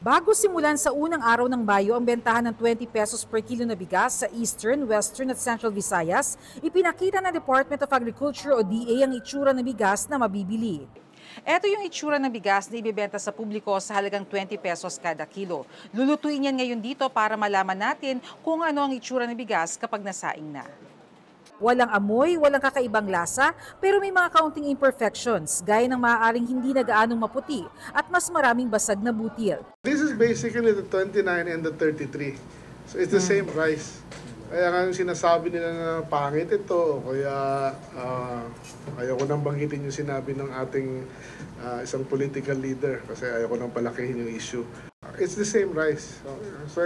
Bago simulan sa unang araw ng Mayo ang bentahan ng 20 pesos per kilo na bigas sa Eastern, Western at Central Visayas, ipinakita ng Department of Agriculture o DA ang itsura ng bigas na mabibili. Ito yung itsura ng bigas na ibibenta sa publiko sa halagang 20 pesos kada kilo. Lulutuin yan ngayon dito para malaman natin kung ano ang itsura ng bigas kapag nasaing na. Walang amoy, walang kakaibang lasa, pero may mga kaunting imperfections, gaya ng maaaring hindi na gaanong maputi at mas maraming basag na butil. This is basically the 29 and the 33. So it's the same rice. Kaya nga yung sinasabi nila na pangit ito, kaya ayaw ko nang banggitin yung sinabi ng ating isang political leader kasi ayaw ko nang palakihin yung issue. It's the same rice. So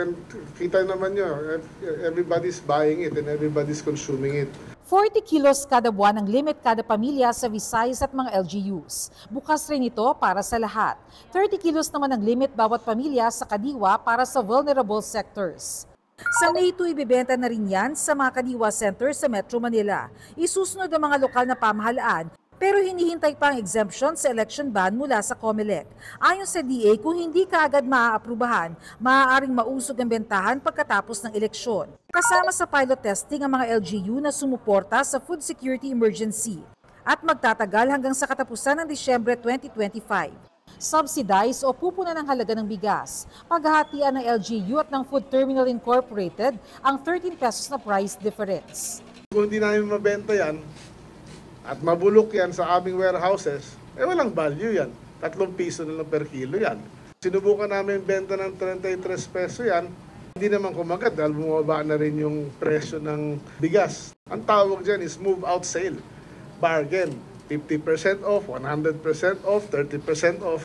kita naman nyo, everybody's buying it and everybody's consuming it. 40 kilos kada buwan ang limit kada pamilya sa Visayas at mga LGUs. Bukas rin ito para sa lahat. 30 kilos naman ang limit bawat pamilya sa Kadiwa para sa vulnerable sectors. Sa May 2, ibibenta na rin yan sa mga Kadiwa centers sa Metro Manila. Isusunod ang mga lokal na pamahalaan, pero hinihintay pa ang exemption sa election ban mula sa COMELEC. Ayon sa DA, kung hindi kaagad maaaprubahan, maaaring mausog ang bentahan pagkatapos ng eleksyon. Kasama sa pilot testing ang mga LGU na sumuporta sa food security emergency at magtatagal hanggang sa katapusan ng Disyembre 2025. Subsidize o pupunan ng halaga ng bigas. Paghahatian ng LGU at ng Food Terminal Incorporated ang 13 pesos na price difference. Kung hindi namin mabenta yan, at mabulok yan sa aming warehouses, walang value yan. 3 piso na lang per kilo yan. Sinubukan namin benta ng 33 peso yan, hindi naman kumagat dahil bumaba na rin yung presyo ng bigas. Ang tawag dyan is move out sale, bargain. 50% off, 100% off, 30% off.